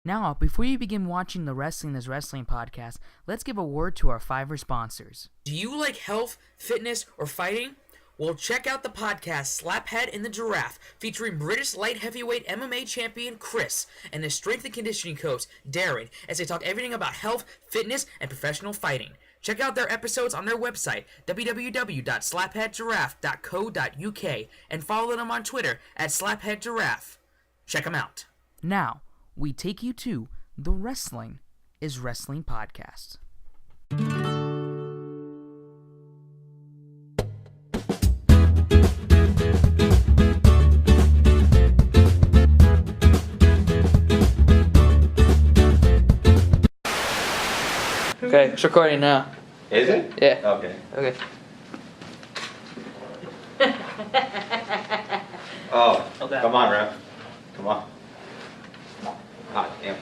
Now, before you begin watching the Wrestling is Wrestling podcast, let's give a word to our Fiverr sponsors. Do you like health, fitness, or fighting? Well, check out the podcast Slaphead and the Giraffe, featuring British light heavyweight MMA champion Chris and his strength and conditioning coach Darren, as they talk everything about health, fitness, and professional fighting. Check out their episodes on their website, www.slapheadgiraffe.co.uk, and follow them on Twitter at slapheadgiraffe. Check them out. Now, we take you to the Wrestling is Wrestling podcast. Okay, it's recording now. Is it? Yeah. Okay. Okay. Oh, Okay. come on, ref. Come on. Hot damn.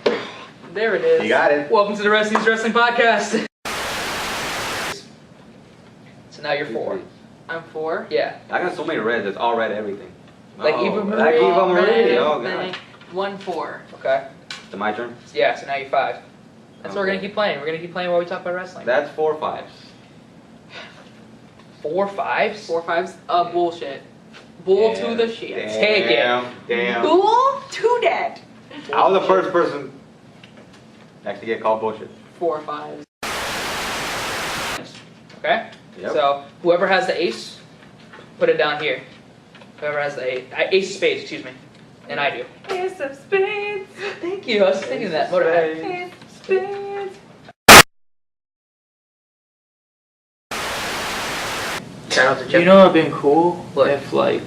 There it is. You got it. Welcome to the Wrestling is Wrestling podcast. So now you're 4. I'm 4? Yeah. I got so many reds. It's all red everything. Like Oh, Eva Marie. Like Eva Marie. Oh, Red, God. 1-4. Okay. Is it my turn? Yeah, so now you're 5. That's what we're Okay. going to keep playing. We're going to keep playing while we talk about wrestling. That's 4 5s. 4 5s? 4 5s? Bullshit. Bull to the shit. Damn, Take it. Damn. Bull to that. I was the first person to get called bullshit. 4 5s. Okay? Yep. So, whoever has the ace, put it down here. Whoever has the ace of spades, excuse me. And I do. Ace of spades. Thank you. I was thinking that. Motorhead. Ace of spades. Shout out to Jeff. You know, it'd been cool What? if, like,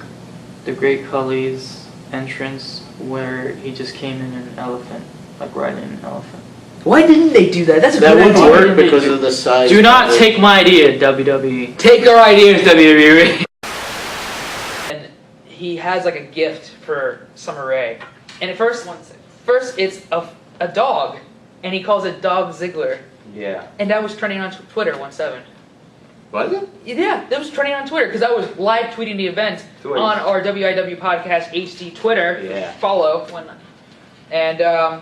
the Great Khali's entrance where he just came in an elephant, like riding an elephant. Why didn't they do that? That's a That good wouldn't idea. work because of the size. Do not of it. take my idea, WWE. Take our ideas, WWE. And he has like a gift for Summer Rae. And at first it's a dog, and he calls it Dog Ziggler. Yeah. And that was trending on Twitter 1-7. Was it? Yeah, that was trending on Twitter because I was live tweeting the event Tweet. on our WIWpodcastHD Twitter. Yeah. Follow. And,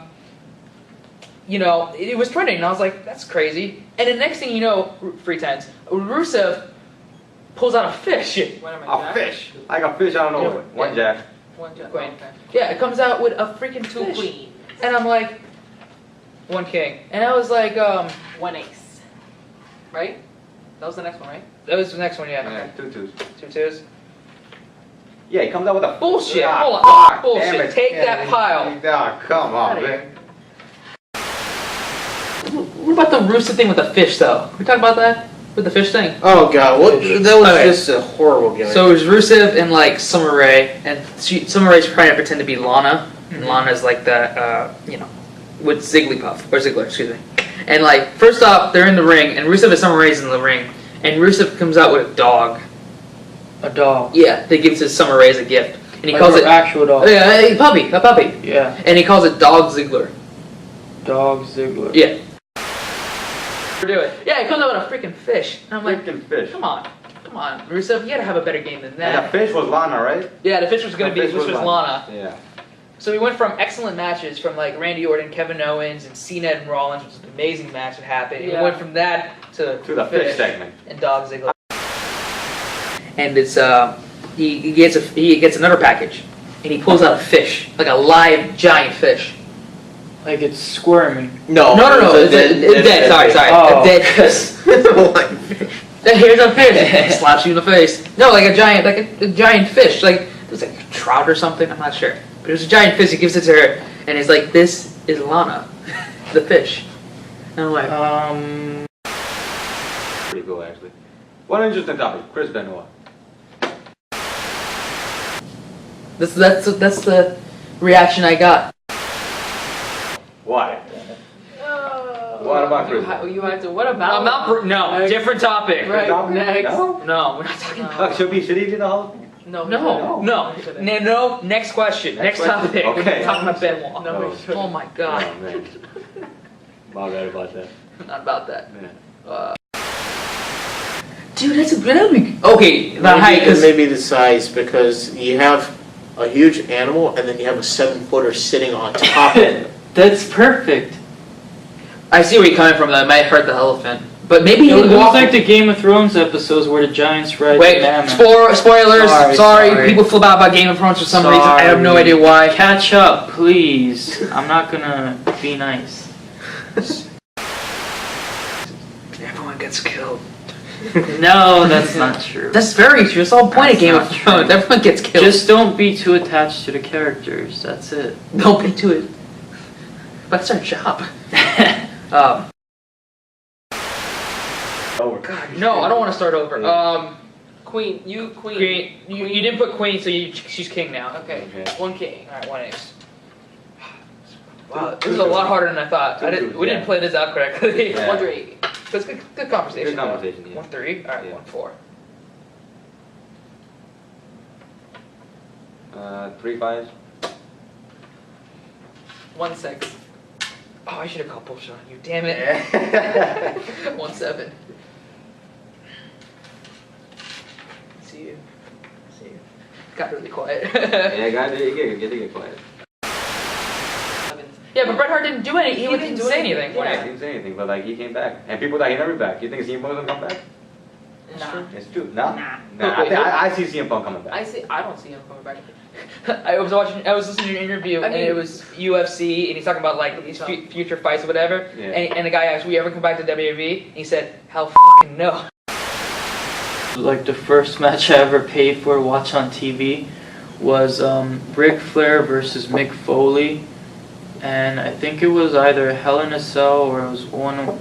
you know, it was trending, and I was like, that's crazy. And the next thing you know, free tens, Rusev pulls out a fish. What am I, A Jack? fish. Like a fish out of nowhere. Yeah. One jack. One Jack. Queen. Okay. Yeah, it comes out with a freaking Two fish. queens. And I'm like, 1 king. And I was like, 1 ace. Right? That was the next one, right? that was the next one, yeah. Yeah, 2 2s. 2 twos. Yeah, he comes out with a Bullshit. Ah, Hold on. fuck, Bullshit. damn it. Take Yeah, that pile. Ah, come on, Outta man. What about the Rusev thing with the fish, though? Can we talk about that? With the fish thing? Oh god, what? That was Okay. just a horrible gimmick. So it was Rusev and like Summer Rae, and Summer Rae's trying to pretend to be Lana, and Lana's like the, you know, with Ziggler, excuse me. And like, first off, they're in the ring, and Rusev and Summer Rae's in the ring, and Rusev comes out with a dog. A dog. Yeah, they give to Summer Rae as a gift, and he Like calls an it actual dog. yeah, a puppy, Yeah. and he calls it Dog Ziggler. Dog Ziggler. Yeah. Do it. Yeah, he comes out with a freaking fish, and I'm like, Freaking fish. come on, Rusev, you gotta have a better game than And that. the fish was Lana, right? Yeah, the fish was gonna The be fish was Lana. Yeah. So we went from excellent matches from like Randy Orton, Kevin Owens, and Cena and Rollins, which was an amazing match that happened. And Yeah. we went from that to The fish segment. and Dog Ziggler. And it's he gets another package, and he pulls out a fish, like a live giant fish. Like it's squirming. no, No, it's dead. Sorry, Oh. a dead fish. Here's a fish. Slaps you in the face. No, like a giant fish. Like it was like a trout or something. I'm not sure. But it was a giant fish. He gives it to her, and he's like, "This is Lana, the fish." And I'm like, Pretty cool, actually. One interesting topic. Chris Benoit. that's the reaction I got. Why? What about Chris? You had to. What about? No, different topic. Right. Next. No? No, we're not talking about. Should he be the Hall of Fame? No. No. Next question. Next topic. Okay. We're talking about Benoit. No, he shouldn't. Oh my god. Oh, man. My bad about that. Not about that. Man. Dude, that's a good epic. Okay, the height, Maybe, because maybe the size, because you have a huge animal and then you have a 7-footer sitting on top of it. That's perfect. I see where you're coming from. That might hurt the elephant, but maybe he It was walked. like the Game of Thrones episodes where the giants ride Wait, the mammoth. spoilers. Sorry, Sorry. people flip out about Game of Thrones for some reason. I have no idea why. Catch up, please. I'm not gonna be nice. Everyone gets killed. No, that's not true. That's very true. That's the whole point of That's Game not of Thrones. true. Everyone gets killed. Just don't be too attached to the characters. That's it. don't be to it. That's our job. Oh, God, no, I don't want to start over. Queen. Queen. You didn't put queen, so she's king now. Okay. Okay. One king. All right, 1 ace. Wow, this is a lot harder than I thought. We didn't play this out correctly. Yeah. 1-3. That's good conversation. Good conversation, yeah. 1-3. All right, Yeah. 1-4. 3 5. 1-6. Oh, I should have called bullshit on you. Damn it. 1-7. See you. Got really quiet. Yeah, guys, you get to get quiet. Yeah, but Bret Hart didn't do anything. He didn't didn't do say anything. anything. Yeah, he didn't say anything, but like he came back, and people thought he never back. You think CM Punk doesn't come back? Nah. It's true. No. Nah. I see CM Punk coming back. I don't see him coming back. I was listening to an interview, and it was UFC, and he's talking about like these future fights or whatever. Yeah. And the guy asked, "Will you ever come back to WWE?" And he said, "Hell, fucking no." Like the first match I ever paid for to watch on TV was Ric Flair versus Mick Foley, and I think it was either a Hell in a Cell or it was one of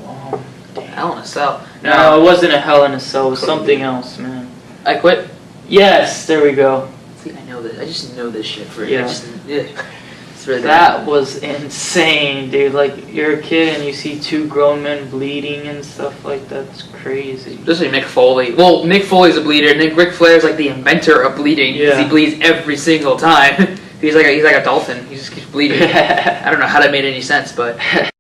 Hell in a Cell. No, it wasn't a Hell in a Cell. It was something else, man. I quit. Yes, there we go. See, I know this. I just know this shit for Yeah. It's really That was insane, dude. Like, you're a kid and you see two grown men bleeding and stuff like that. It's crazy. Especially Mick Foley. Well, Mick Foley's a bleeder, and then Ric Flair's like the inventor of bleeding because Yeah. he bleeds every single time. he's like a dolphin. He just keeps bleeding. I don't know how that made any sense, but At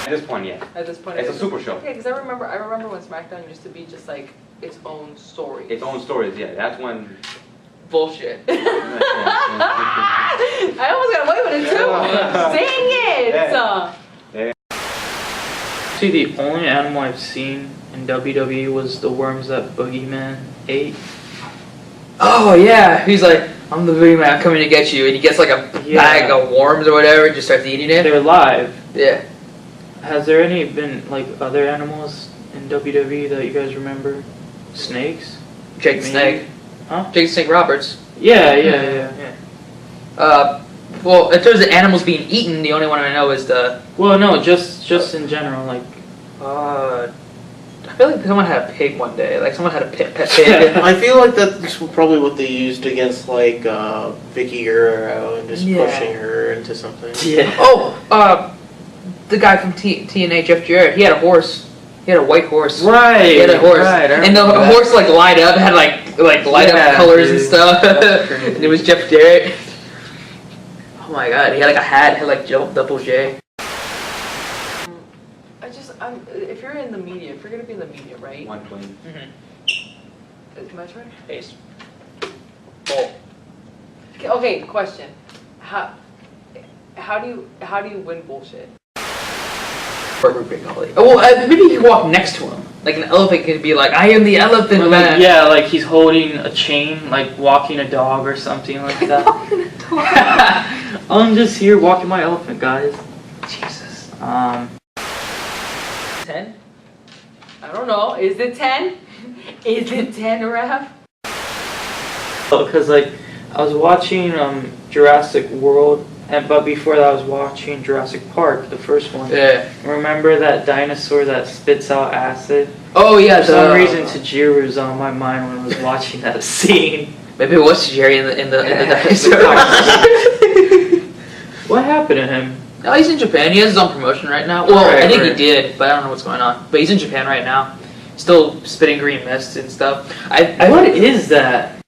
this point, yeah. At this point, It's a super show. Okay, because I remember when SmackDown used to be just like its own story. Its own stories, yeah. That's when. bullshit. I almost got away with it too. Dang it! See, the only animal I've seen in WWE was the worms that Boogeyman ate. Oh yeah, he's like, I'm the boogeyman, I'm coming to get you, and he gets like a bag of worms or whatever, and just starts eating it. They're live. Yeah. Has there been like other animals in WWE that you guys remember? Snakes? Jake the Snake. Huh? Jake the Snake Roberts. Yeah. Well, in terms of animals being eaten, the only one I know is the. Well, no, just in general, like. I feel like someone had a pig one day. Like someone had a pet pig. I feel like that's probably what they used against like Vicky Guerrero and just Yeah. pushing her into something. Yeah. Oh, the guy from TNA, Jeff Jarrett. He had a horse. He had a white horse. Right. He had a horse, Right, I and the remember that. horse like light up, had like light up colors and dude. stuff. That's crazy. And it was Jeff Jarrett. Oh my god, he had like a hat, had like double J. If you're in the media, if you're gonna be in the media, right? One queen. Mm-hmm. Is my turn? Ace. Bull. Okay, question. How do you win bullshit? Well, maybe you can walk next to him. Like an elephant could be like, I am the elephant Or man. like, yeah, like he's holding a chain, like walking a dog or something like that. I'm just here walking my elephant, guys. Jesus. 10? I don't know. Is it 10? Is it 10, Raph? Because like I was watching Jurassic World, but before that I was watching Jurassic Park, the first one. Yeah. Remember that dinosaur that spits out acid? Oh yeah. For some reason, Tajiri was on my mind when I was watching that scene. Maybe it was Jerry in the dinosaur. What happened to him? No, he's in Japan. He has his own promotion right now. Well, Right, I think right. he did, but I don't know what's going on. But he's in Japan right now. Still spitting green mist and stuff. What is that?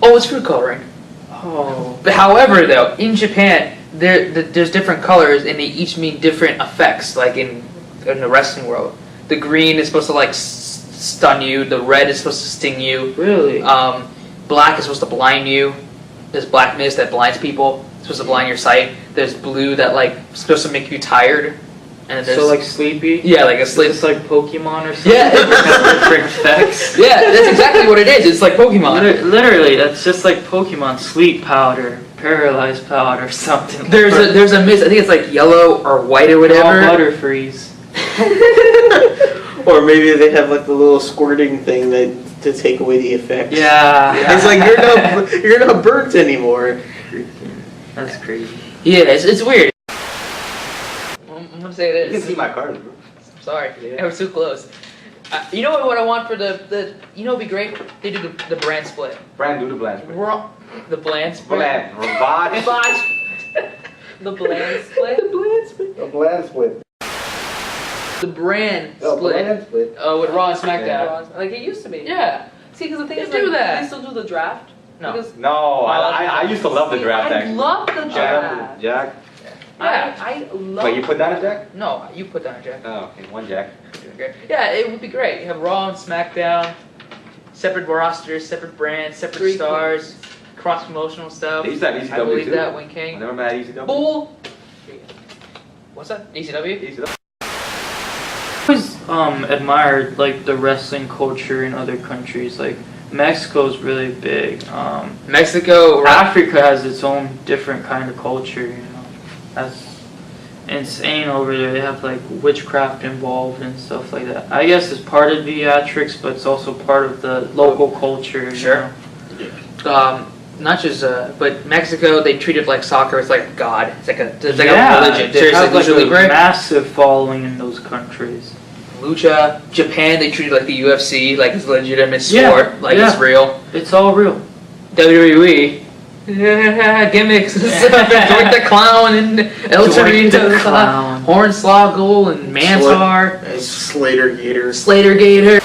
Oh, it's food coloring. Oh. But however, though, in Japan, there's different colors, and they each mean different effects. Like in the wrestling world, the green is supposed to like stun you. The red is supposed to sting you. Really? Black is supposed to blind you. There's black mist that blinds people. It's supposed to blind your sight. There's blue that like supposed to make you tired. And there's So like sleepy? yeah, like a sleep. It's like Pokemon or something? Yeah. Different effects. Yeah, that's exactly what it is. It's like Pokemon. Literally, that's just like Pokemon. Sleep powder, paralyzed powder, or something. There's a mist. I think it's like yellow or white or whatever. Butterfreeze. Or maybe they have like the little squirting thing that to take away the effects. Yeah. It's like you're not burnt anymore. That's crazy. Yeah, it's weird. I'm gonna say You can this. see my card. I'm sorry, I was too close. You know what I want for the you know, it'd be great. They do the brand split. Brand, do the bland split. The bland split. Bland. Ravage. The bland split. The bland split. The brand Oh, split. bland split. With Raw and SmackDown. Like it used to be. Yeah. See, because the thing They is, do like, that. they still do the draft. No. Because No, I used to love the See, draft I actually. love the I love draft. the Jack. Yeah. I love. Wait, you put down a Jack? No, you put down a Jack. Oh, okay, one Jack. Yeah, it would be great. You have Raw and SmackDown, separate rosters, separate brands, separate Three stars, cross promotional stuff. They used to have ECW I believe too. that, Wing I King. never met ECW. Bull. What's that? ECW? ECW. I always admired like the wrestling culture in other countries. Like Mexico's really big. Mexico. Africa has its own different kind of culture. You know, that's insane over there. They have like witchcraft involved and stuff like that. I guess it's part of theatrics, but it's also part of the local culture. You Sure. know? Not just but Mexico, they treat it like soccer. It's like God. It's like a Yeah, religion. they Seriously, have like Lucha a Libre. massive following in those countries. Lucha. Japan, they treat it like the UFC, like it's a legitimate Yeah, sport, like it's yeah. real. It's all real. WWE. Yeah, gimmicks. Dwight the Clown and El Dwight Torito, the Clown. Hornswoggle and Mantar, Slater Gator. Slater Gator.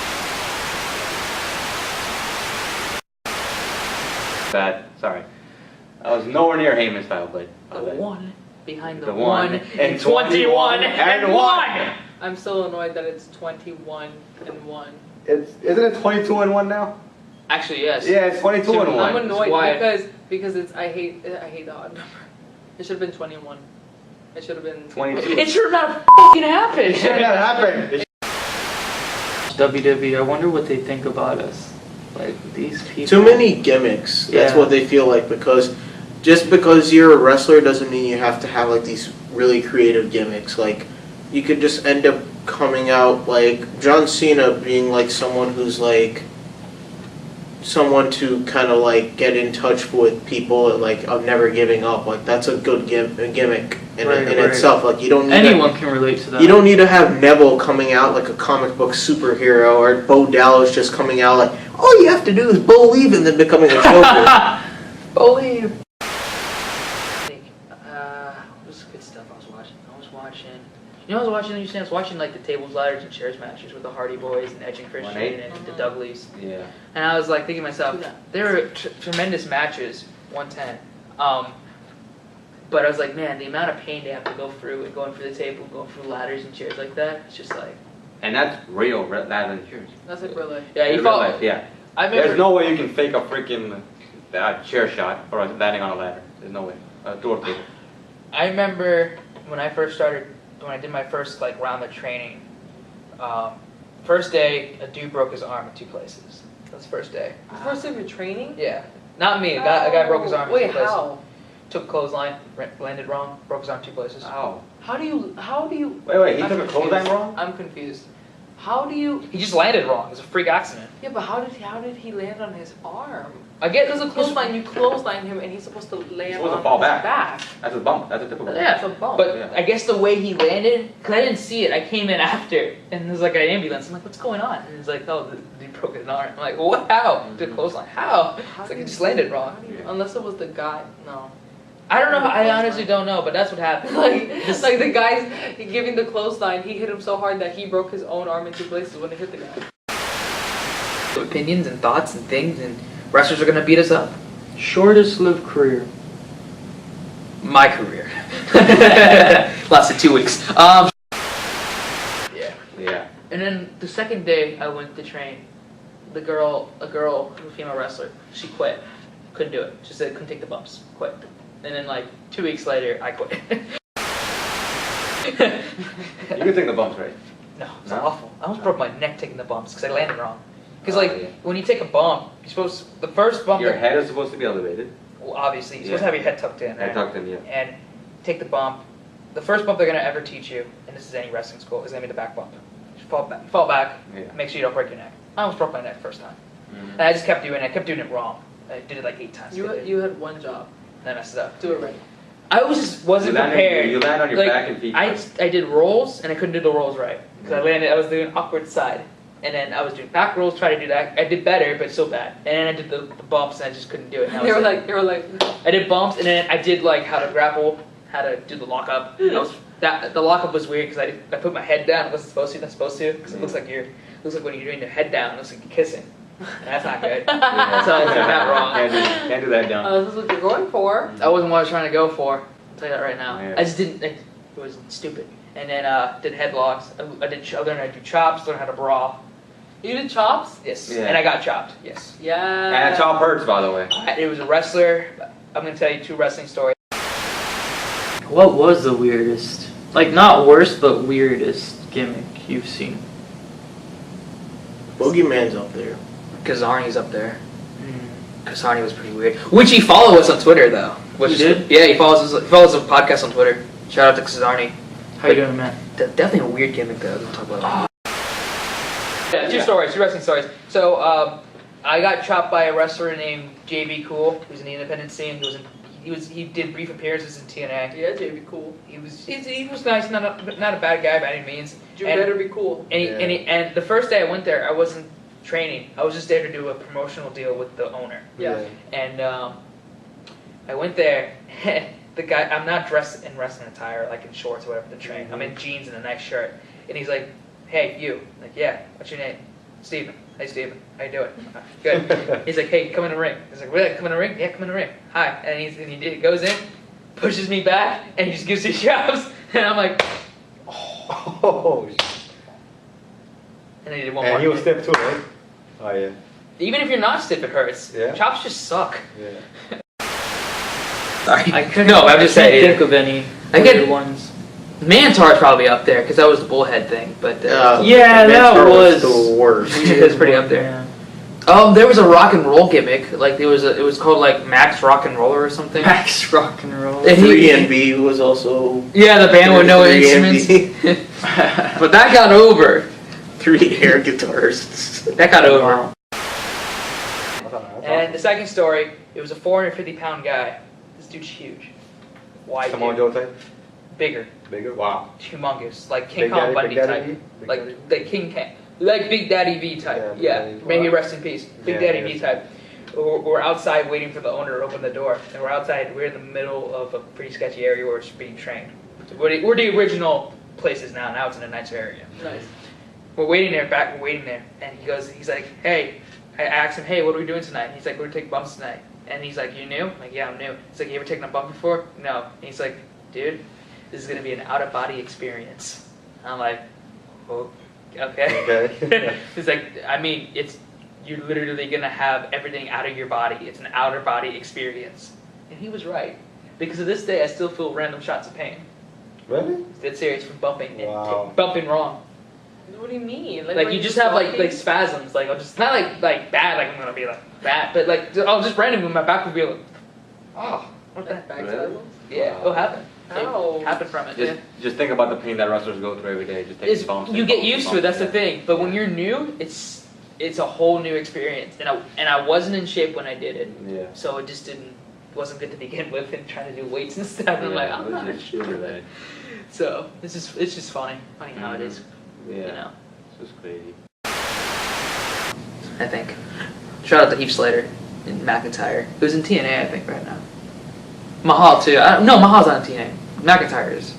Bad. Sorry. I was nowhere near Heyman style, but The one behind the, The one one and 21 and 1. I'm still annoyed that it's 21 and 1. Isn't it 22 and 1 now? Actually, yes. Yeah, it's 22 and I'm 1. annoyed Why? because it's I hate the odd number. It should have been 21. It should have been 22. It should not fucking happen. It should not happen. WWE, I wonder what they think about us. Like these people. Too many gimmicks. That's Yeah. what they feel like, because just because you're a wrestler doesn't mean you have to have like these really creative gimmicks. Like you could just end up coming out like John Cena being like someone who's like someone to kind of like get in touch with people and like of never giving up. Like that's a good gimmick in, Right, in right. itself. Like you don't need Anyone can relate to that. You don't need to have Neville coming out like a comic book superhero or Bo Dallas just coming out like, all you have to do is believe and then becoming a joker. Believe. What's good stuff I was watching? You know, I was watching like the tables, ladders, and chairs matches with the Hardy Boys and Edge and Christian 1-8? and the Dudleys. Yeah. And I was like thinking to myself, they were tremendous matches, 110. But I was like, man, the amount of pain they have to go through and going through the table, going through ladders and chairs like that, it's just like. And that's real ladder and chairs. That's like real life. Yeah, In you real felt. life, yeah. I remember. There's no way you can fake a freaking chair shot or landing on a ladder. There's no way. Door table. I remember when I did my first like round of training. First day, a dude broke his arm in 2 places. That's the first day. The first day of your training? Yeah, not me. A guy broke his arm in Wait, 2 places. how? Took a clothesline, landed wrong, broke his arm 2 places. Ow. How do you? Wait, he I'm took a clothesline confused. wrong? I'm confused. How do you? He just landed wrong. It was a freak accident. Yeah, but how did he land on his arm? I get Because a clothesline, you clothesline him, and he's supposed to land supposed to on fall his back. That's a bump. That's a typical bump. Yeah, It's a bump. but Yeah. I guess the way he landed, because I didn't see it, I came in after, and there's like an ambulance. I'm like, what's going on? And it's like, oh, he broke his arm. I'm like, what? How? The clothesline. How? It's like he just landed wrong. Unless it was the guy. No. I don't know. I honestly don't know, but that's what happened. Like the guy's giving the clothesline, he hit him so hard that he broke his own arm in 2 places when he hit the guy. Opinions and thoughts and things, and wrestlers are gonna beat us up. Shortest lived career. My career lasted 2 weeks. Yeah. Yeah. And then the second day I went to train, a girl, a female wrestler, she quit. Couldn't do it. She said couldn't take the bumps. Quit. And then like 2 weeks later, I quit. You can take the bumps, right? No, it's No? awful. I almost broke my neck taking the bumps because I landed wrong. Because Oh, like yeah. when you take a bump, you're supposed the first bump. Your head is supposed to be elevated. Well, obviously, you're supposed Yeah. to have your head tucked in. Head right? tucked in, yeah. And take the bump. The first bump they're gonna ever teach you, and this is any wrestling school, is gonna be the back bump. Just fall back. Yeah. Make sure you don't break your neck. I almost broke my neck first time, Mhm. and I just kept doing it. I kept doing it wrong. I did it like 8 times. You had one job. And I messed it up. Do it right. I wasn't You land on- prepared. you land on your Like, back and feet I first. did rolls and I couldn't do the rolls right because I was doing awkward side, and then I was doing back rolls, trying to do that. I did better, but still bad. And then I did the bumps and I just couldn't do it. And I They was were like, I did bumps and then I did like how to grapple, how to do the lockup. The lockup was weird because I put my head down. I wasn't supposed to. Not supposed to because it looks like when you're doing your head down, it looks like you're kissing. And that's not good. Yeah. So I was doing that wrong. Can't do that down. this is what you're going for. That wasn't what I was trying to go for. I'll tell you that right now. Yeah. I just didn't. It was stupid. And then did headlocks. I learned how to do chops. Learned how to brawl. You did chops? Yes. Yeah. And I got chopped. Yes. Yeah. And a chop hurts, by the way. It was a wrestler. I'm gonna tell you 2 wrestling stories. What was the weirdest, like not worst, but weirdest gimmick you've seen? Boogeyman's up there. Kazarni's up there. Kazarni was pretty weird. Which he followed us on Twitter though. Which He did? Yeah, he follows us. He follows the podcast on Twitter. Shout out to Kazarni. How you doing, man? Definitely a weird gimmick though. Don't talk about that. Yeah, 2 stories, 2 wrestling stories. So I got chopped by a wrestler named JB Cool, who's in the independent scene. He did brief appearances in TNA. Yeah, JB, cool. He was nice, not a bad guy by any means. You And- better be cool. And the first day I went there, I wasn't training. I was just there to do a promotional deal with the owner. Yeah. And I went there. The guy, I'm not dressed in wrestling attire, like in shorts or whatever to train. I'm in jeans and a nice shirt. And he's like, "Hey, you." I'm like, "Yeah. What's your name?" "Steven." "Hey, Steven. How you doing?" "Good." He's like, "Hey, come in the ring." He's like, "Really? Come in the ring?" "Yeah, come in the ring." "Hi." And he goes in, pushes me back, and he just gives me shots. And I'm like, Oh, and then he did one more. and he was stiff too, right? Oh yeah. Even if you're not stiff, it hurts. Yeah. Chops just suck. Yeah. Sorry. I couldn't. No, I'm I just can't saying. think of any I get- weird ones. Mantar's probably up there because that was the bullhead thing. But Yeah, that Mantar was the worst. It's pretty up there. Yeah. There was a rock and roll gimmick. Like it was called like Max Rock and Roller or something. Max Rock and Roll. And he- 3NB was also Yeah, the band with no 3NB. instruments. But that got over. 3 air guitarists. That got over. And And the second story, it was a 450-pound guy. This dude's huge. White. Samoa dude. Joe type? Bigger. Bigger? Wow. Humongous. Like King Big Kong Daddy- Bundy Big Daddy type. V? Big Like Daddy? the King Kong. Like Big Daddy V type. Yeah, Big Yeah. Daddy V. May he rest in peace. Big Yeah, Daddy yeah. V type. We're outside waiting for the owner to open the door. And we're outside, we're in the middle of a pretty sketchy area where it's being trained. We're the original places now. Now it's in a nicer area. Nice. We're waiting there. And he's like, "Hey," I asked him, "Hey, what are we doing tonight?" He's like, "We're taking bumps tonight." And he's like, "You new?" I'm like, "Yeah, I'm new." He's like, "You ever taken a bump before?" "No." And he's like, "Dude, this is gonna be an out-of-body experience." I'm like, "Oh, okay." Okay. He's like, "I mean, you're literally gonna have everything out of your body. It's an outer-body experience." And he was right. Because to this day, I still feel random shots of pain. Really? It's dead serious from bumping Wow. bumping wrong. What do you mean? Like when you you're just have stalking? like spasms, like I'll just not like bad, like I'm gonna be like bad, but like I'll just randomly my back will be like, oh, what the Like back Really? spasms? yeah, it'll happen. Ow. It happened from it. Just think about the pain that wrestlers go through every day. Just taking It's, bumps. you and get bumps used and to it. That's the bumps. thing. But when you're new, it's a whole new experience, and I wasn't in shape when I did it, Yeah. so it just wasn't good to begin with, and trying to do weights and stuff. And I'm like, I'm not it's sure. just really bad. So it's just funny how it is, Yeah. you know. It's just crazy. I think. Shout out to Heath Slater in McIntyre. Who's in TNA, I think, right now. Mahal, too. No, Mahal's not in TNA. McIntyre is.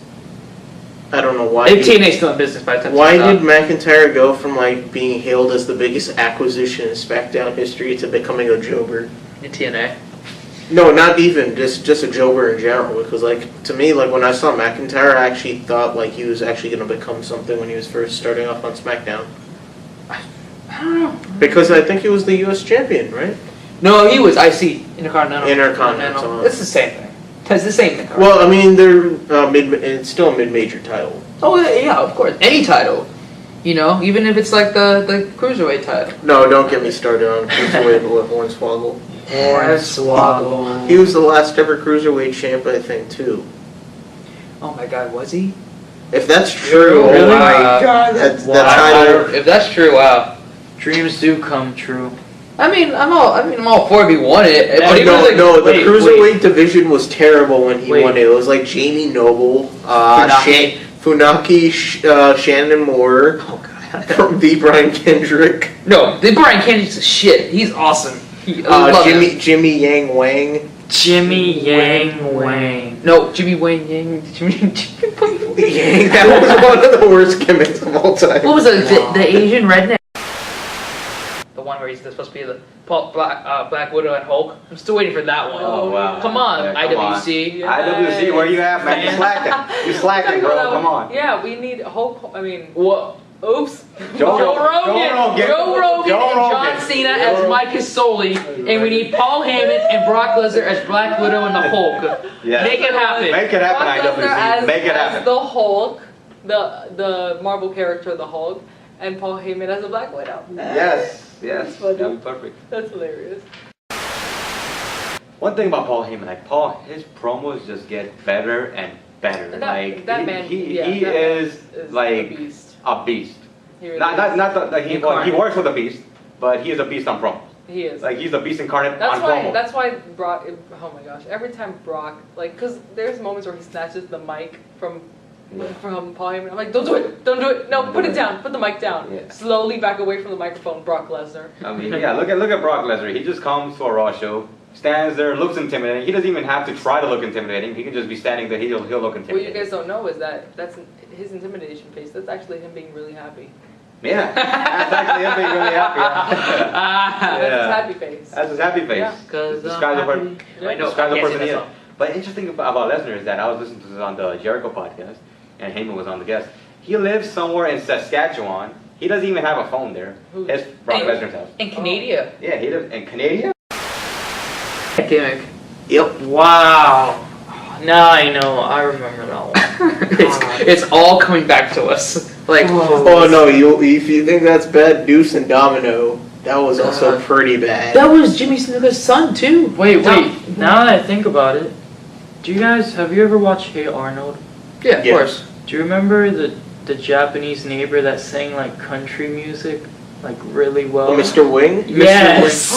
I don't know why. If TNA's still in business by the time Why it's did McIntyre go from like being hailed as the biggest acquisition in SmackDown history to becoming a jobber? in TNA? No, not even just a jobber in general. Because like to me, like when I saw McIntyre, I actually thought like he was actually going to become something when he was first starting off on SmackDown. I don't know. Because I think he was the U.S. champion, right? No, he was IC, Intercontinental. Intercontinental. It's the same thing. That's the same thing. Well, I mean, they're it's still a mid-major title. Oh yeah, of course. Any title. You know, even if it's like the cruiserweight title. No, don't get me started on cruiserweight Hornswoggle. Hornswoggle. He was the last ever cruiserweight champ, I think, too. Oh my God, was he? If that's true, Really? oh my God, that title. If that's true, wow. Dreams do come true. I mean, I'm all for if he won it. But he was like, No, the wait, cruiserweight division was terrible when he Wait. won it. It was like Jamie Noble, Funaki. Shannon Moore, Oh God. the Brian Kendrick, No, the Brian Kendrick's a shit. He's awesome. I love him. Jimmy Yang Wang. Jimmy Yang Wang. No, Jimmy Wayne Yang. Jimmy Yang, that was one of the worst gimmicks of all time. What was it? The Asian redneck? The one where he's supposed to be the Black Widow and Hulk. I'm still waiting for that one. Oh, wow. Come on, Yeah, come on. IWC. IWC, where you at, man? You slacking. You slacking, bro. Come on. Yeah, we need Hulk. I mean, What? oops. Joe Rogan. Joe Rogan Joe and John Rogan. Cena as Mike Casoli, and we need Paul Heyman and Brock Lesnar as Black Widow and the Hulk. Yes. Make it happen. Make it happen, Brock Lesnar IWC. Make it as happen. the Hulk, the Marvel character, the Hulk, and Paul Heyman as the Black Widow. Yes. That's Yes. funny. That'd be perfect. That's hilarious. One thing about Paul Heyman, like his promos just get better and better. That man, he that is man like a beast. a beast. He really Not is. he works with a beast, but he is a beast on promos. He is. Like he's a beast incarnate That's on why. promo. That's why Brock. Oh my gosh! Every time Brock, like, cause there's moments where he snatches the mic from Paul Heyman. I'm like, don't do it! Don't do it! No, Don't put do it it. down. Put the mic down. Yeah. Slowly back away from the microphone. Brock Lesnar. I mean, yeah, look at Brock Lesnar. He just comes to a Raw show, stands there, looks intimidating. He doesn't even have to try to look intimidating. He can just be standing there. He'll look What you intimidating. guys don't know is that that's his intimidation face. That's actually him being really happy. Yeah, that's actually him being really happy. That's his Yeah. happy face. That's his happy face. Yeah. Cause Describes the I'm person. happy. Wait, no, Describes the I can't person sing he that is. song. But interesting about Lesnar is that I was listening to this on the Jericho podcast, and Heyman was on the guest. He lives somewhere in Saskatchewan. He doesn't even have a phone there. Who? It's Brock And- Lesnar's house. In Canada. Yeah, he lives in Canada. Gimmick. Yep. Wow. Now I know. I remember that one. it's all coming back to us. Like, Oh no, if you think that's bad, Deuce and Domino, that was also pretty bad. that was Jimmy Snuka's son too. Wait. Now that I think about it, have you ever watched Hey Arnold? Yeah, of Yeah. course. Do you remember the Japanese neighbor that sang like country music, like really well? Oh, Mr. Wing? Yes.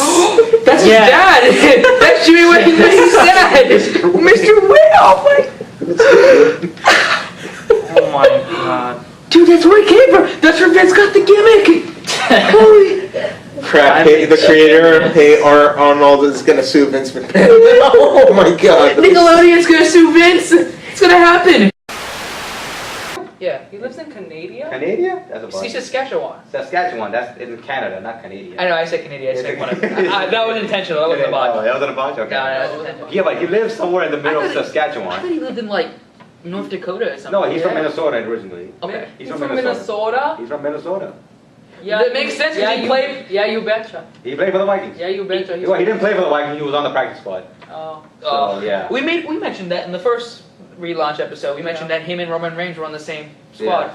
That's Yeah. his dad. That's Jimmy Wayne's dad. Mr. Wayne. Oh Oh my god. Dude, that's where it came from. That's where Vince got the gimmick. Holy. Crap, the creator of Hey Arnold is gonna sue Vince McMahon. Oh my god. Nickelodeon's gonna sue Vince. It's gonna happen. Yeah, he lives in Canada. Canada? That's a See bunch. Saskatchewan. Saskatchewan. That's in Canada, not Canada. I know, I said Canadian. I said whatever. That was intentional. That wasn't a Oh, bot. that wasn't a bunch? Okay. No, that was intentional. Yeah, but he lives somewhere in the middle of I thought Saskatchewan. he lived in like North Dakota or something. No, he's from Yeah. Minnesota originally. Okay. He's He's from from Minnesota. Minnesota. He's from Minnesota. Yeah, That makes sense, 'cause Yeah, he you played- Yeah, you betcha. He played for the Vikings. Yeah, you betcha. Well, he didn't play for the Vikings. He was on the practice squad. Oh. So yeah. We mentioned that in the first relaunch episode. We mentioned that him and Roman Reigns were on the same squad.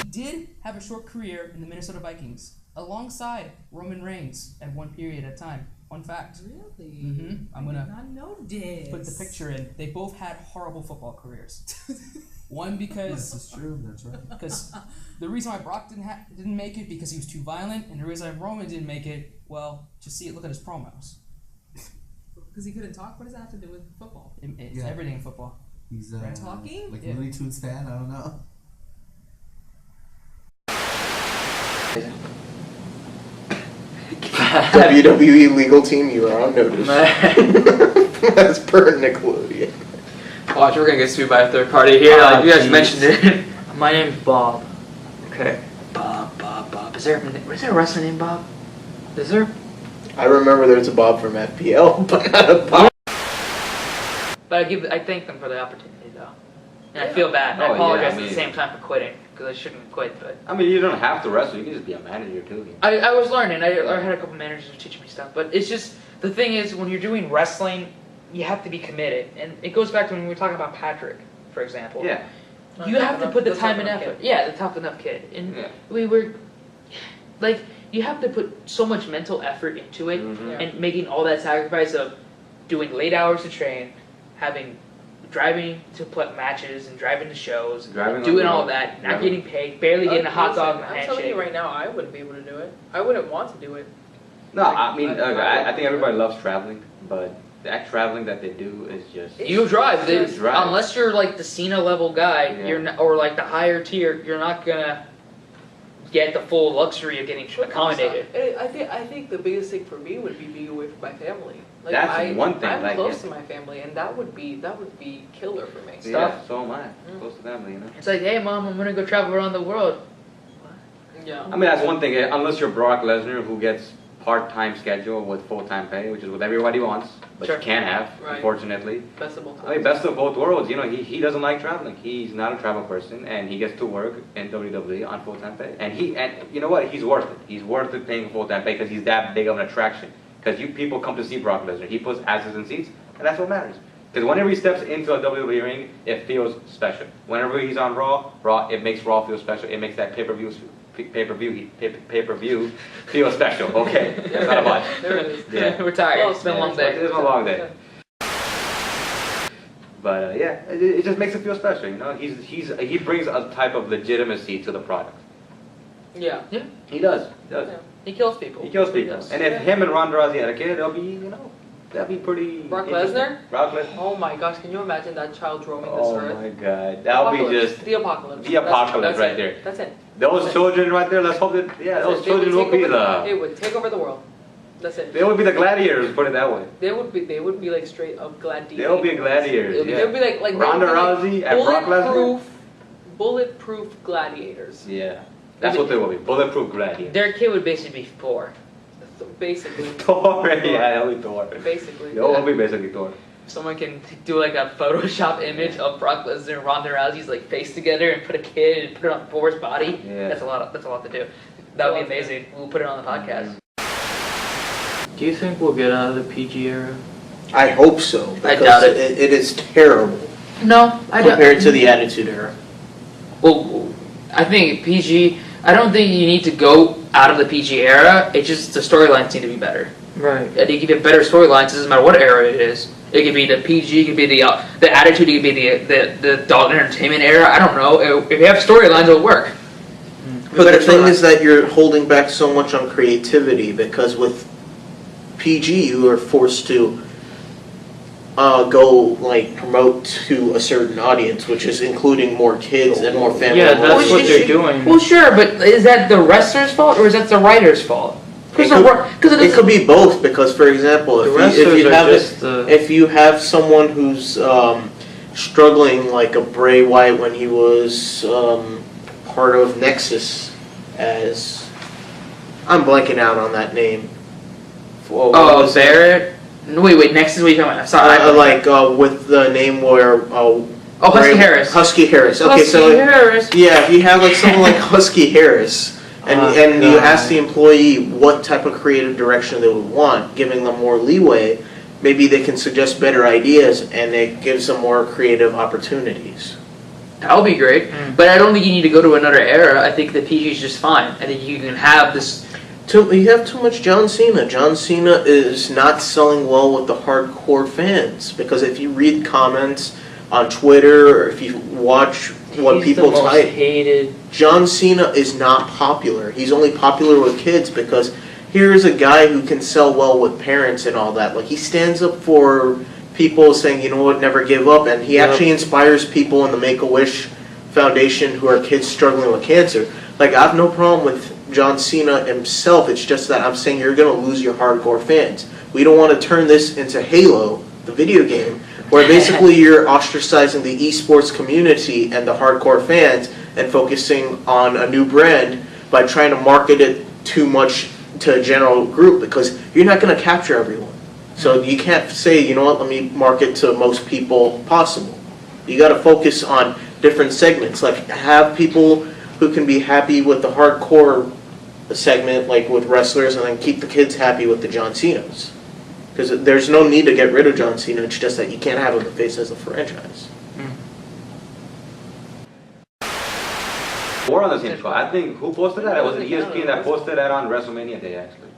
He did have a short career in the Minnesota Vikings alongside Roman Reigns at one period at time. Fun fact. Really? Mm-hmm. I'm gonna I did not know this. put the picture in. They both had horrible football careers. One because This is true. That's right. because the reason why Brock didn't make it because he was too violent, and the reason why Roman didn't make it, well, just see it. Look at his promos. Because he couldn't talk. What does that have to do with football? It's Yeah. everything in football. He's Talking? like Yeah. Looney Tunes fan. I don't know. WWE legal team, you are on notice. That's per Nickelodeon. Watch, we're gonna get sued by a third party here. Like, you guys jeez. mentioned it. My name's Bob. Okay. Bob. Is there a wrestler named Bob? Is there? I remember there's a Bob from FPL, but not a Bob. But I thank them for the opportunity though, and I feel bad. Oh, I apologize yeah, I at the mean- same time for quitting because I shouldn't quit. But I mean, you don't have to wrestle. You can just be a manager too. I was learning. I had a couple managers who teaching me stuff. But it's just the thing is when you're doing wrestling you have to be committed, and it goes back to when we were talking about Patrick, for example. Yeah. You have to put the That's time tough and enough effort. kid. Yeah, the tough enough kid, and Yeah. we were like, you have to put so much mental effort into it, Mhm. Yeah. and making all that sacrifice of doing late hours to train, driving to matches and driving to shows, Driving on doing the all road. of that, not Yeah. getting paid, barely getting a hot dog and a I'm telling handshake. you right now, I wouldn't be able to do it. I wouldn't want to do it. No, I mean, I- I think everybody loves traveling, but that traveling that they do is just. You drive, You drive. unless you're like the Cena level guy, Yeah. you're not, or like the higher tier, you're not gonna get the full luxury of getting accommodated. I think the biggest thing for me would be being away from my family. Like That's one thing, I'm like, close yeah. to my family, and that would be killer for me. Yeah, so am I. Close to family, you know. It's like, hey mom, I'm gonna go travel around the world. Yeah. I mean, that's one thing. Unless you're Brock Lesnar, who gets part-time schedule with full-time pay, which is what everybody wants, but Sure. you can't have, Right. unfortunately. Best of both I mean, best of both worlds. You know, he doesn't like traveling. He's not a travel person, and he gets to work in WWE on full-time pay. And you know what? He's worth it. He's worth it paying full-time pay because he's that big of an attraction. Because you people come to see Brock Lesnar. He puts asses in seats, and that's what matters. Because whenever he steps into a WWE ring, it feels special. Whenever he's on Raw, it makes Raw feel special. It makes that pay-per-view feel special. Okay, that's not a bunch. There it is. Yeah. We're tired. Well, It's been a yeah, long day. It's been a long day. But yeah, it just makes it feel special. You know, he brings a type of legitimacy to the product. Yeah. He does. He does. Yeah. He kills people. He kills people. Yes. And if him and Ronda Rousey had a kid, that'd be pretty. Brock interesting. Lesnar? Brock Lesnar. Oh my gosh, can you imagine that child roaming this Oh earth? my God, that would be Apocalypse. just the apocalypse. the apocalypse That's right it. there. That's it. Those That's it. children right there. Let's hope that those They would children will take be over the. It would take over the world. That's it. They would be the gladiators. Put it that way. They would be like straight up gladiators. They'll be gladiators. They Yeah. would be like Ronda they would be Rousey and Brock Lesnar. bulletproof gladiators. Yeah, that's what they will be. Bulletproof gladiators. Their kid would basically be poor. So basically. Thor. Yeah, they'll be Thor. Basically. They'll be basically Thor. Someone can do like a Photoshop image of Brock Lesnar and Ronda Rousey's like face together and put a kid and put it on Thor's body. Yeah. That's a lot to do. That would be amazing. We'll put it on the podcast. Do you think we'll get out of the PG era? I hope so. I Because doubt it. It is terrible No, I don't. compared to the Attitude Era. Well, I think PG. I don't think you need to go out of the PG era. It's just the storylines need to be better. Right. And you can get better storylines. It doesn't matter what era it is. It could be the PG. It could be the Attitude. It could be the adult entertainment era. I don't know. If you have storylines, it'll work. But the thing is that you're holding back so much on creativity because with PG you are forced to go like promote to a certain audience, which is including more kids and more family. Yeah, that's members. what they're doing. Well, sure, but is that the wrestler's fault or is that the writer's fault? It could be both because, for example, The if wrestlers you are have just the- if you have someone who's struggling like a Bray Wyatt when he was part of Nexus as I'm blanking out on that name. What was it? Barrett. No, wait. Next is what you're talking about. Sorry. With the name where Husky Harris. Husky Harris. Okay, Husky so Harris. yeah, if you have like someone like Husky Harris, and you ask the employee what type of creative direction they would want, giving them more leeway, maybe they can suggest better ideas, and it gives them more creative opportunities. That would be great, but I don't think you need to go to another era. I think the PG is just fine. I think you can have this. You have too much John Cena. John Cena is not selling well with the hardcore fans because if you read comments on Twitter or if you watch what people the most type, hated. John Cena is not popular. He's only popular with kids because here's a guy who can sell well with parents and all that. Like he stands up for people saying, you know what, never give up, and he actually inspires people in the Make-A-Wish Foundation who are kids struggling with cancer. Like I have no problem with John Cena himself. It's just that I'm saying you're going to lose your hardcore fans. We don't want to turn this into Halo, the video game, where basically you're ostracizing the esports community and the hardcore fans and focusing on a new brand by trying to market it too much to a general group because you're not going to capture everyone. So you can't say, you know what, let me market to most people possible. You got to focus on different segments, like have people who can be happy with the hardcore segment, like with wrestlers, and then keep the kids happy with the John Cenas. Because there's no need to get rid of John Cena. It's just that you can't have him the face as a franchise. We're on the same spot. I think who posted that? It was ESPN that posted that on WrestleMania Day, actually.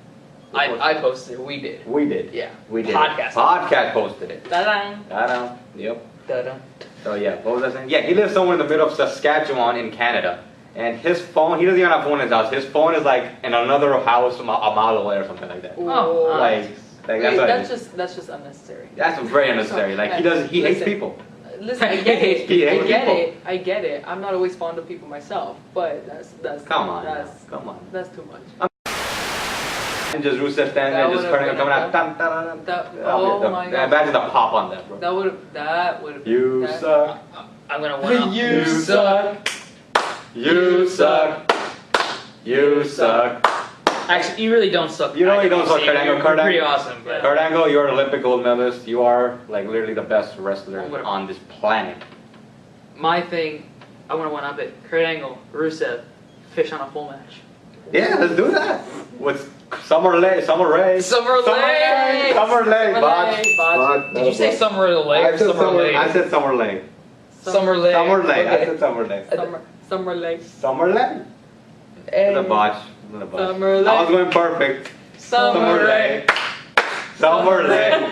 I posted it. We did. We did. Yeah. We did. Podcast posted it. Da-da. Ta-da. Yep. Da-da. So yeah, what was I saying? Yeah, he lives somewhere in the middle of Saskatchewan in Canada. And his phone, he doesn't even have a phone in his house. His phone is like in another house a mile away or something like that. Oh, Like wait, that's what it that's is. just unnecessary. That's very unnecessary. Like he hates people. Listen, I get it. He hates people. I get it. I'm not always fond of people myself, but that's Come on. That's too much. And just Rusev standing there, just coming out. Oh my god. Imagine the pop on that, bro. That would have. You suck. I'm gonna one up. You suck. You suck. You suck. Actually, you really don't suck. You really don't suck, Kurt Angle. You're Kurt pretty Angle. awesome, but Kurt Angle, you're an Olympic gold medalist. You are like literally the best wrestler on this planet. my thing, I want to one up it. Kurt Angle, Rusev, fish on a full match. Yeah, let's do that. With Summer Rae. Botch. Did you say Summer Rae I or said Summer Rae? I said Summer Rae. Summer Rae. Summer Rae. I Okay. said Summer Rae. Summer Rae. Summer Rae. It's a botch. It's a botch. Summer I was Rae. going perfect. Summer Rae. Summer Rae.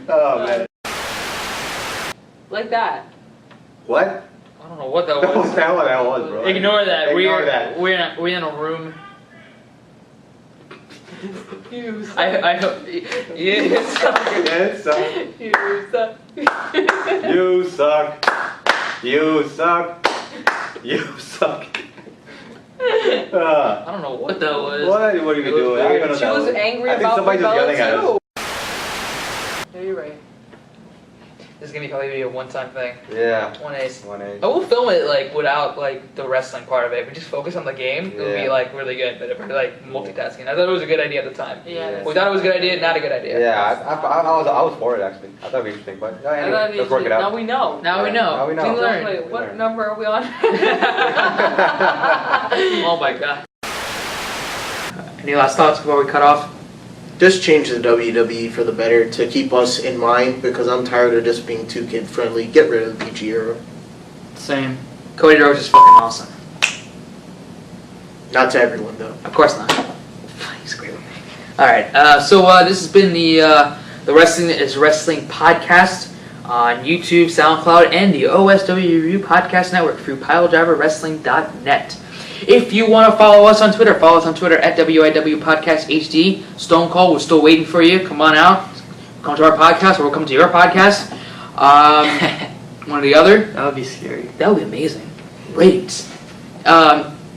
Oh man. Like that. What? I don't know what that That was was. what that was, bro. Ignore that. Ignore that. We're in a room. You suck. I hope. Yes. Yes, son. You suck. You suck. You suck. You suck. I don't know what that was. What are you doing? I don't know what She that was angry I think about somebody just yelling at Bella us. too. Yeah, you're right. This is gonna probably be a one-time thing. Yeah. One ace. One A. I will film it like without like the wrestling part of it. If we just focus on the game, it would be Yeah. like really good. But if we're like multitasking, I thought it was a good idea at the time. Yeah. We thought it was a good idea, not a good idea. Yeah, I was for it actually. I thought it'd be interesting, but anyway, let's work it Now out. we know. Now we know. Now we know. We We learned. learned. What learned. number are we on? Oh my god. Any last thoughts before we cut off? Just change the WWE for the better to keep us in mind because I'm tired of just being too kid friendly. Get rid of the PG era. Same. Cody Rhodes is fucking awesome. Not to everyone though. Of course not. He's great with me. All right. So this has been the Wrestling is Wrestling podcast on YouTube, SoundCloud, and the OSW Podcast Network through PileDriverWrestling.net. If you want to follow us on Twitter, follow us on Twitter at WIWpodcastHD. Stone Cold, we're still waiting for you. Come on out. Come to our podcast, or we'll come to your podcast. One or the other. That would be scary. That would be amazing. Ratings.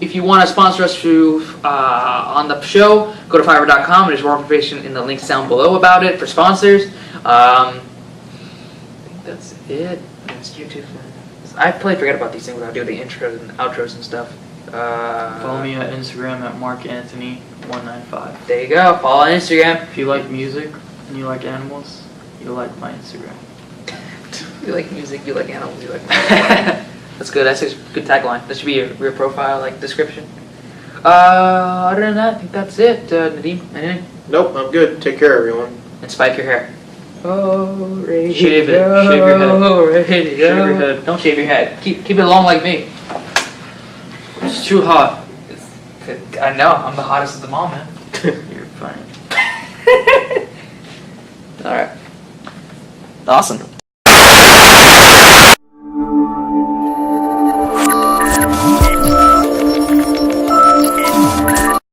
If you want to sponsor us through on the show, go to Fiverr.com. There's more information in the links down below about it for sponsors. I think that's it. That's YouTube. I probably forget about these things when I do the intros and outros and stuff. Follow me on Instagram at MarkAnthony195. There you go. Follow on Instagram. If you like music and you like animals, you'll like my Instagram. You like music, you like animals, you like. That's good. That's a good tagline. That should be your profile, like description. Other than that, I think that's it. Nadeem, anything? Nope, I'm good. Take care, everyone. And spike your hair. Oh, radio. Shave it. Shave your head. Radio. Shave your head. Don't shave your head. Keep it long like me. It's too hot. I know. I'm the hottest of them all, man. You're funny. All right. Awesome.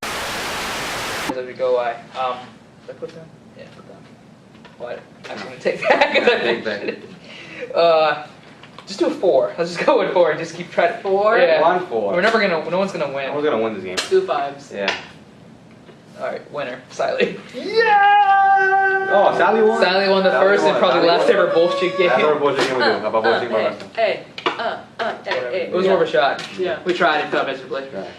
As we go, did I put down? Yeah, put down. What? I'm gonna take back. Take back. Just do a 4. Let's just go with 4. Just keep trying. 4? Yeah. 1-4. We're never gonna. No one's gonna win. I was gonna win this game. 2 5s. Yeah. All right, winner, Sally. Oh, Sally won. Sally won the Sally first won. and probably Sally last won. ever bullshit game. Last ever bullshit game we do. How about bullshit game wrestling? Hey. Hey. It was more of a shot. Yeah. We tried and failed miserably. Right.